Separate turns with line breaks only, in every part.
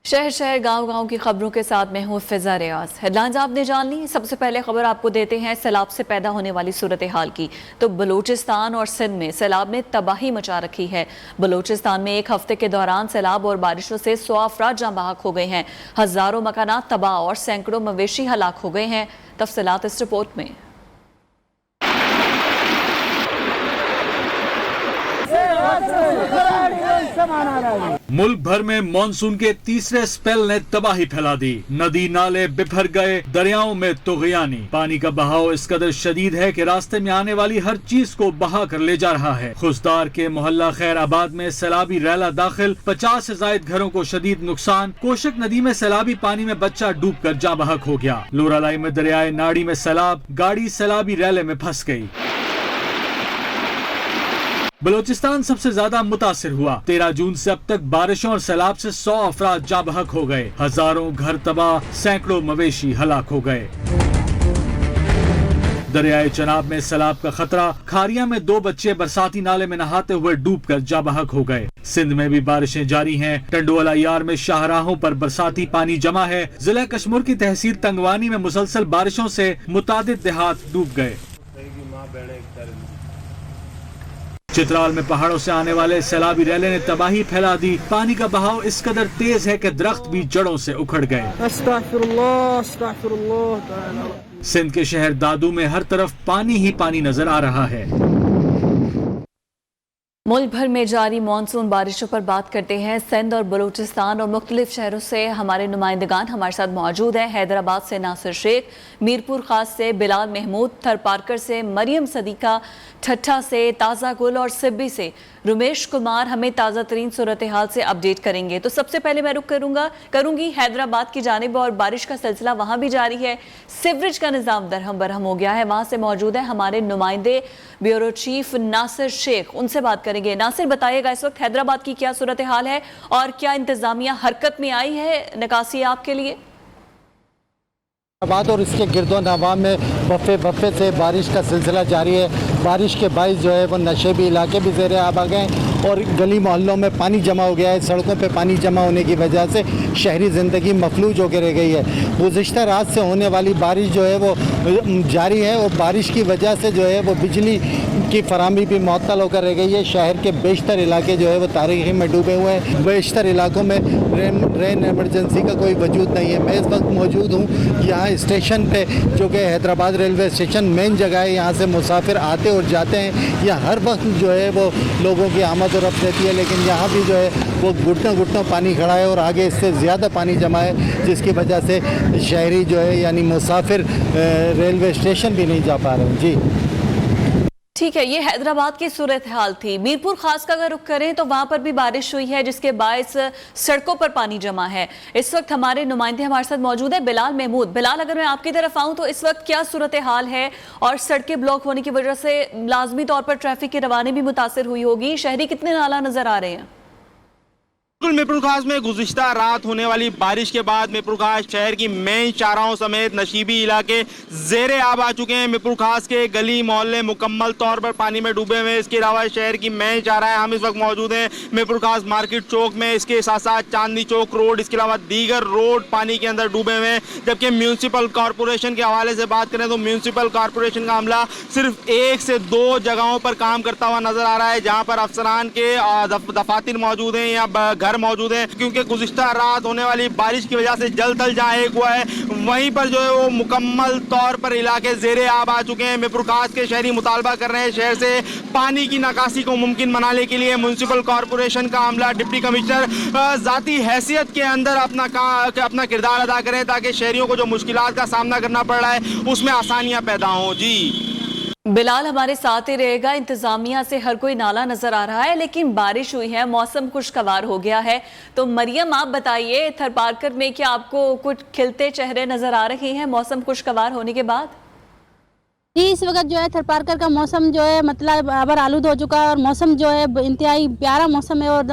شہر شہر گاؤں گاؤں کی خبروں کے ساتھ میں ہوں فضا ریاض۔ ہیڈلائنز آپ نے جان لی۔ سب سے پہلے خبر آپ کو دیتے ہیں سیلاب سے پیدا ہونے والی صورتحال کی۔ تو بلوچستان اور سندھ میں سیلاب نے تباہی مچا رکھی ہے۔ بلوچستان میں ایک ہفتے کے دوران سیلاب اور بارشوں سے 100 افراد جاں بحق ہو گئے ہیں، ہزاروں مکانات تباہ اور سینکڑوں مویشی ہلاک ہو گئے ہیں۔ تفصیلات اس رپورٹ میں۔
ملک بھر میں مانسون کے تیسرے سپیل نے تباہی پھیلا دی۔ ندی نالے بپھر گئے، دریاؤں میں طغیانی۔ پانی کا بہاؤ اس قدر شدید ہے کہ راستے میں آنے والی ہر چیز کو بہا کر لے جا رہا ہے۔ خزدار کے محلہ خیر آباد میں سیلابی ریلا داخل، 50 سے زائد گھروں کو شدید نقصان۔ کوشک ندی میں سیلابی پانی میں بچہ ڈوب کر جاں بحق ہو گیا۔ لورالائی میں دریائے ناڑی میں سیلاب، گاڑی سیلابی ریلے میں پھنس گئی۔ بلوچستان سب سے زیادہ متاثر ہوا۔ 13 جون سے اب تک بارشوں اور سیلاب سے 100 افراد جاں بحق ہو گئے، ہزاروں گھر تباہ، سینکڑوں مویشی ہلاک ہو گئے۔ دریائے چناب میں سیلاب کا خطرہ، کھاریاں میں 2 بچے برساتی نالے میں نہاتے ہوئے ڈوب کر جاں بحق ہو گئے۔ سندھ میں بھی بارشیں جاری ہیں۔ ٹنڈوالا یار میں شاہراہوں پر برساتی پانی جمع ہے۔ ضلع کشمور کی تحصیل تنگوانی میں مسلسل بارشوں سے متعدد دیہات ڈوب گئے۔ چترال میں پہاڑوں سے آنے والے سیلابی ریلے نے تباہی پھیلا دی۔ پانی کا بہاؤ اس قدر تیز ہے کہ درخت بھی جڑوں سے اکھڑ گئے۔
استغفر اللہ
سندھ کے شہر دادو میں ہر طرف پانی ہی پانی نظر آ رہا ہے۔
ملک بھر میں جاری مانسون بارشوں پر بات کرتے ہیں۔ سندھ اور بلوچستان اور مختلف شہروں سے ہمارے نمائندگان ہمارے ساتھ موجود ہیں۔ حیدرآباد سے ناصر شیخ، میرپور خاص سے بلال محمود، تھر پارکر سے مریم صدیقہ، ٹھٹھا سے تازہ گل اور سبی سے رمیش کمار ہمیں تازہ ترین صورتحال سے اپڈیٹ کریں گے۔ تو سب سے پہلے میں رخ کروں گی حیدرآباد کی جانب، اور بارش کا سلسلہ وہاں بھی جاری ہے۔ سیوریج کا نظام درہم برہم ہو گیا ہے۔ وہاں سے موجود ہے ہمارے نمائندے بیورو چیف ناصر شیخ، ان سے بات کریں گے۔ ناصر بتائیے گا اس وقت حیدرآباد کی کیا صورتحال ہے اور کیا انتظامیہ حرکت میں آئی ہے نکاسی آپ کے لیے؟
آباد اور اس کے گرد و نواح میں بفے سے بارش کا سلسلہ جاری ہے۔ بارش کے باعث جو ہے وہ نشیبی علاقے بھی زیر آب آ گئے ہیں اور گلی محلوں میں پانی جمع ہو گیا ہے۔ سڑکوں پہ پانی جمع ہونے کی وجہ سے شہری زندگی مفلوج ہو کے رہ گئی ہے۔ گزشتہ رات سے ہونے والی بارش جو ہے وہ جاری ہے اور بارش کی وجہ سے جو ہے وہ بجلی کی فراہمی بھی معطل ہو کر رہ گئی ہے۔ شہر کے بیشتر علاقے جو ہے وہ تاریخی میں ڈوبے ہوئے ہیں۔ بیشتر علاقوں میں رین ایمرجنسی کا کوئی وجود نہیں ہے۔ میں اس وقت موجود ہوں یہاں اسٹیشن پہ، جو کہ حیدرآباد ریلوے اسٹیشن مین جگہ ہے۔ یہاں سے مسافر آتے اور جاتے ہیں۔ یہاں ہر وقت جو ہے وہ لوگوں کی آمد و رفت رہتی ہے، لیکن یہاں بھی جو ہے وہ گھٹنوں پانی کھڑا ہے اور آگے اس سے زیادہ پانی جمع ہے، جس کی وجہ سے شہری جو ہے یعنی مسافر ریلوے اسٹیشن بھی نہیں جا پا رہے ہیں۔ جی
ٹھیک ہے، یہ حیدرآباد کی صورتحال تھی۔ میرپور خاص کا اگر رخ کریں تو وہاں پر بھی بارش ہوئی ہے، جس کے باعث سڑکوں پر پانی جمع ہے۔ اس وقت ہمارے نمائندے ہمارے ساتھ موجود ہے بلال محمود۔ بلال، اگر میں آپ کی طرف آؤں تو اس وقت کیا صورتحال ہے اور سڑکیں بلاک ہونے کی وجہ سے لازمی طور پر ٹریفک کی روانی بھی متاثر ہوئی ہوگی، شہری کتنے نالاں نظر آ رہے ہیں؟
میرپور خاص میں گزشتہ رات ہونے والی بارش کے بعد میرپور خاص شہر کی مین چاراہوں سمیت نشیبی علاقے زیر آب آ چکے ہیں۔ میرپور خاص کے گلی محلے مکمل طور پر پانی میں ڈوبے ہوئے ہیں۔ اس کے علاوہ شہر کی مین چارہ ہم اس وقت موجود ہیں میرپور خاص مارکیٹ چوک میں، اس کے ساتھ ساتھ چاندنی چوک روڈ، اس کے علاوہ دیگر روڈ پانی کے اندر ڈوبے ہوئے ہیں۔ جبکہ میونسپل کارپوریشن کے حوالے سے بات کریں تو میونسپل کارپوریشن کا عملہ صرف 1 سے 2 جگہوں پر کام کرتا ہوا نظر آ رہا ہے، جہاں پر افسران کے دفاتر موجود ہیں یا گھر موجود ہیں، کیونکہ گزشتہ رات ہونے والی بارش کی وجہ سے جل تل جہاں ایک ہوا ہے، وہیں پر جو ہے وہ مکمل طور پر علاقے زیر آب آ چکے ہیں۔ میرپور خاص کے شہری مطالبہ کر رہے ہیں شہر سے پانی کی نکاسی کو ممکن بنانے کے لیے میونسپل کارپوریشن کا عملہ، ڈپٹی کمشنر ذاتی حیثیت کے اندر اپنا کردار ادا کریں، تاکہ شہریوں کو جو مشکلات کا سامنا کرنا پڑ رہا ہے اس میں آسانیاں پیدا ہوں۔ جی
بلال ہمارے ساتھ ہی رہے گا۔ انتظامیہ سے ہر کوئی نالا نظر آ رہا ہے، لیکن بارش ہوئی ہے، موسم خوشگوار ہو گیا ہے۔ تو مریم آپ بتائیے، تھر پارکر میں کیا آپ کو کچھ کھلتے چہرے نظر آ رہے ہیں موسم خوشگوار ہونے کے بعد؟
जी, इस वक्त जो है थरपारकर का मौसम जो है मतलब अबर आलूद हो चुका है और मौसम जो है इंतहाई प्यारा मौसम है और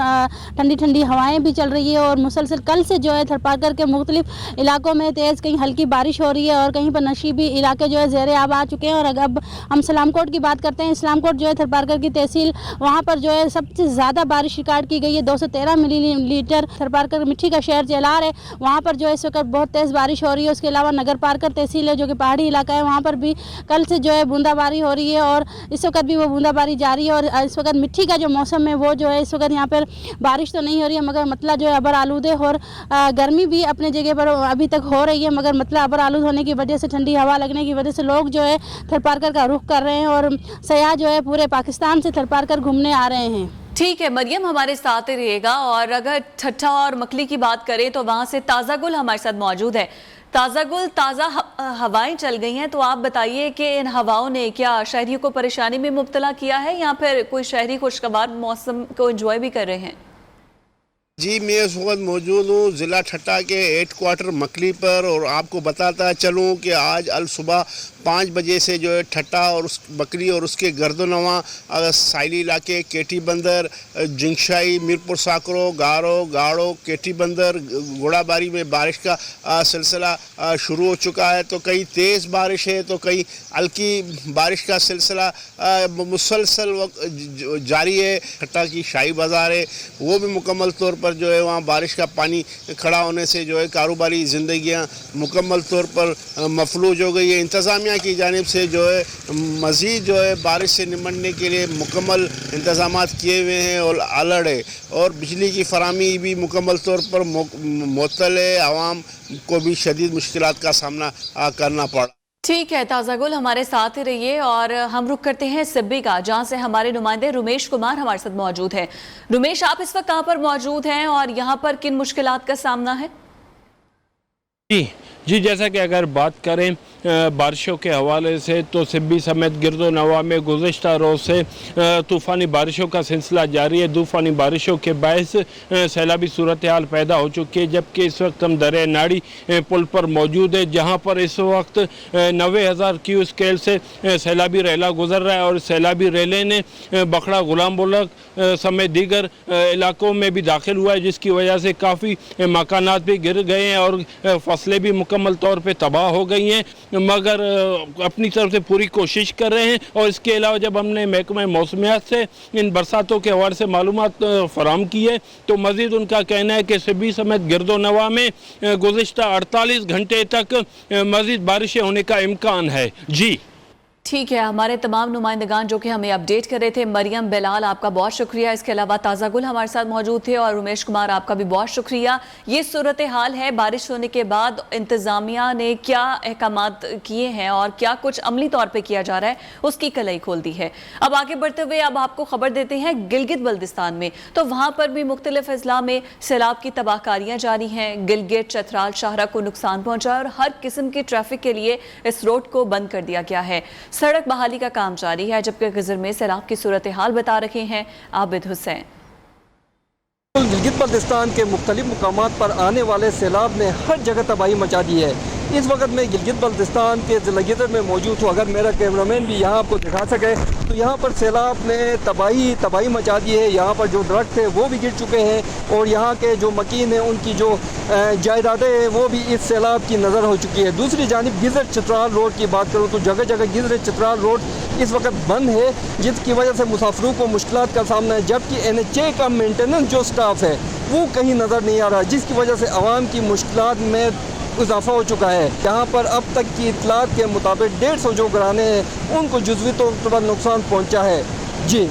ठंडी ठंडी हवाएं भी चल रही है और मुसलसल कल से जो है थरपारकर के मुख्तलिफ इलाकों में तेज़ कहीं हल्की बारिश हो रही है और कहीं पर नशीबी इलाके जो है ज़ेर आब आ चुके हैं। और अब हम इस्लामकोट की बात करते हैं। इस्लामकोट जो है थरपारकर की तहसील, वहाँ पर जो है सबसे ज़्यादा बारिश रिकॉर्ड की गई है, 213 मिलीलीटर। थरपारकर मिट्टी का शहर जेलार है, वहाँ पर जो है इस वक्त बहुत तेज़ बारिश हो रही है। उसके अलावा नगर पारकर तहसील है जो कि पहाड़ी इलाका है, वहाँ पर भी कल से जो है बूंदाबारी हो रही है और इस वक्त भी वो बूंदाबारी जारी है। और इस वक्त मिट्टी का जो मौसम है वो जो है इस वक्त यहाँ पर बारिश तो नहीं हो रही है मगर मतला जो है अबर आलूद है और गर्मी भी अपने जगह पर अभी तक हो रही है मगर मतला अबर आलूद होने की वजह से, ठंडी हवा लगने की वजह से लोग जो है थरपारकर का रुख कर रहे हैं और सयाह जो है पूरे पाकिस्तान से थरपारकर घूमने आ रहे हैं।
ठीक है मरियम, हमारे साथ ही रहिएगा। और अगर ठट्ठा और मकली की बात करें तो वहां से ताज़ा गुल हमारे साथ मौजूद है। ताज़ा गुल, ताज़ा हवाएं चल गई हैं, तो आप बताइए कि इन हवाओं ने क्या शहरियों को परेशानी में मुब्तला किया है या फिर कोई शहरी खुशगवार मौसम को एंजॉय भी कर रहे हैं?
जी, मैं इस वक्त मौजूद हूँ ज़िला ठट्टा के हेड क्वार्टर मकली पर और आपको बताता चलूँ कि आज अल सुबह 5 बजे से जो है ठट्टा और उस मकली और उसके गर्दनवा साइली इलाके, केटी बंदर, जिंगशाई, मीरपुर साकरो, गाड़ो, केटी बंदर, घोड़ाबारी में बारिश का सिलसिला शुरू हो चुका है। तो कहीं तेज़ बारिश है तो कहीं हल्की बारिश का सिलसिला मुसलसल जारी है। ठट्टा की शाही बाज़ार है वो भी मुकम्मल तौर पर जो है वहाँ बारिश का पानी खड़ा होने से जो है कारोबारी ज़िंदगियाँ मुकम्मल तौर पर मफलूज हो गई है। इंतज़ामिया की जानिब से जो है मज़ीद जो है बारिश से निपटने के लिए मुकम्मल इंतज़ाम किए हुए हैं और अलर्ट है और बिजली की फराहमी भी मुकम्मल तौर पर मुअत्तल है। आवाम को भी शदीद मुश्किलात का सामना करना पड़ा।
ठीक है ताज़ा गुल, हमारे साथ ही रहिए और हम रुख करते हैं सिब्बी का, जहां से हमारे नुमाइंदे रुमेश कुमार हमारे साथ मौजूद हैं। रुमेश, आप इस वक्त कहां पर मौजूद हैं और यहां पर किन मुश्किलात का सामना है?
जी, जैसा कि अगर बात करें बारिशों के हवाले से तो सिब्बी समेत गिरदो नवा में गुज़िश्ता रोज़ से तूफ़ानी बारिशों का सिलसिला जारी है। तूफ़ानी बारिशों के बायस सैलाबी सूरत हाल पैदा हो चुकी है, जबकि इस वक्त हम दरिया नाड़ी पुल पर मौजूद है जहां पर इस वक्त 90,000 क्यूसेक से सैलाबी रेला गुजर रहा है और सैलाबी रेले ने बखड़ा, गुलाम बुलक समेत दीगर इलाकों में भी दाखिल हुआ है, जिसकी वजह से काफ़ी मकानात भी गिर गए हैं और फसलें भी मुकम्मल तौर पर तबाह हो गई हैं, मगर अपनी तरफ से पूरी कोशिश कर रहे हैं। और इसके अलावा जब हमने महकमा मौसमियात से इन बरसातों के हवाले से मालूमात फराहम की है तो मज़ीद उनका कहना है कि सिब्बी समेत गिरदो नवा में गुज़िश्ता 48 घंटे तक मज़ीद बारिशें होने का इम्कान है। जी
ठीक है, हमारे तमाम नुमाइंदगान जो कि हमें अपडेट कर रहे थे, मरियम, बिलाल, आपका बहुत शुक्रिया। इसके अलावा ताज़ा गुल हमारे साथ मौजूद थे और उमेश कुमार, आपका भी बहुत शुक्रिया। ये सूरत हाल है, बारिश होने के बाद इंतज़ामिया ने क्या अहकामात किए हैं और क्या कुछ अमली तौर पर किया जा रहा है, उसकी कलई खोल दी है। अब आगे बढ़ते हुए अब आपको खबर देते हैं गिलगित बल्तिस्तान में, तो वहाँ पर भी मुख्तलिफ अजला में सैलाब की तबाहकारियाँ जारी हैं। गिलगित चतराल शाहरा को नुकसान पहुँचा और हर किस्म की ट्रैफिक के लिए इस रोड को बंद कर दिया गया है। सड़क बहाली का काम जारी है, जबकि गिजर में सैलाब की सूरत हाल बता रहे हैं आबिद हुसैन।
गिलगित बल्तिस्तान के मुख्तलिफ मुकामात पर आने वाले सैलाब ने हर जगह तबाही मचा दी है। इस वक्त मैं गिलगित बल्तिस्तान के ज़िला गिदर में मौजूद हूँ। अगर मेरा कैमरामैन भी यहाँ आपको दिखा सके तो यहाँ पर सैलाब ने तबाही मचा दी है। यहाँ पर जो दरख्त थे वो भी गिर चुके हैं और यहाँ के जो मकीन हैं उनकी जो जायदादें हैं वो भी इस सैलाब की नज़र हो चुकी है। दूसरी जानिब गिजर चतराल रोड की बात करूँ तो जगह जगह गिजर चतराल रोड इस वक्त बंद है, जिसकी वजह से मुसाफिरों को मुश्किलात का सामना है, जबकि NHA का मेंटेनेंस जो स्टाफ है वो कहीं नज़र नहीं आ रहा, जिसकी वजह से आवाम की मुश्किलात में इजाफा हो चुका है। यहाँ पर अब तक की इतलात के मुताबिक 150 जो घराने हैं उनको जुज़वी तौर पर नुकसान पहुँचा है। जी।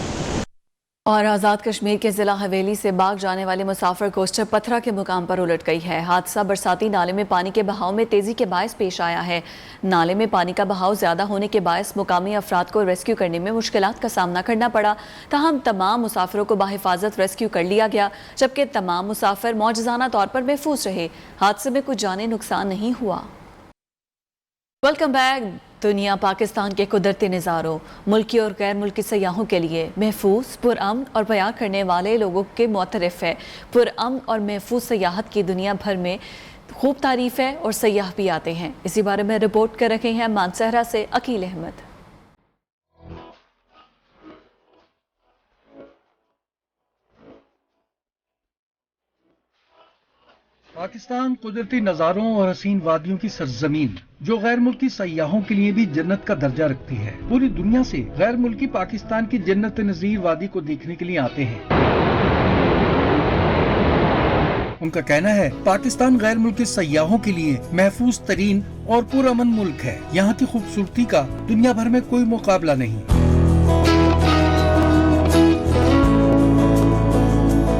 और आज़ाद कश्मीर के ज़िला हवेली से बाग जाने वाले मुसाफिर कोस्टर पथरा के मुकाम पर उलट गई है। हादसा बरसाती नाले में पानी के बहाव में तेज़ी के बायस पेश आया है। नाले में पानी का बहाव ज़्यादा होने के बायस मुकामी अफराद को रेस्क्यू करने में मुश्किलात का सामना करना पड़ा। ताहम तमाम मुसाफिरों को बाहिफाजत रेस्क्यू कर लिया गया, जबकि तमाम मुसाफिर मौजज़ाना तौर पर महफूज रहे। हादसे में कुछ जानी नुकसान नहीं हुआ। Welcome back. दुनिया पाकिस्तान के कुदरती नज़ारों, मुल्की और गैर मुल्की सयाहों के लिए महफूज, पुरअमन और बयां करने वाले लोगों के मुतरफ़ है। पुरअमन और महफूज सयाहत की दुनिया भर में खूब तारीफ़ है और सयाह भी आते हैं। इसी बारे में रिपोर्ट कर रहे हैं मानसहरा से अकील अहमद।
पाकिस्तान कुदरती नज़ारों और हसीन वादियों की सरजमीन जो गैर मुल्की सयाहों के लिए भी जन्नत का दर्जा रखती है। पूरी दुनिया से गैर मुल्की पाकिस्तान की जन्नत नज़ीर वादी को देखने के लिए आते हैं। उनका कहना है पाकिस्तान गैर मुल्की सयाहों के लिए महफूज तरीन और पुरअमन मुल्क है। यहाँ की खूबसूरती का दुनिया भर में कोई मुकाबला नहीं।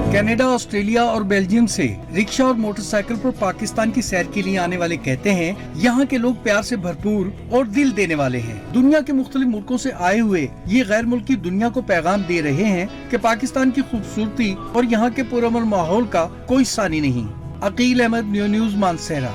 कनाडा, ऑस्ट्रेलिया और बेल्जियम से रिक्शा और मोटरसाइकिल पर पाकिस्तान की सैर के लिए आने वाले कहते हैं यहाँ के लोग प्यार से भरपूर और दिल देने वाले हैं। दुनिया के मुख्तलिफ मुल्कों से आए हुए ये गैर मुल्की दुनिया को पैगाम दे रहे हैं कि पाकिस्तान की खूबसूरती और यहाँ के पुरअमन माहौल का कोई सानी नहीं। अकील अहमद, न्यूज़ मानसेरा।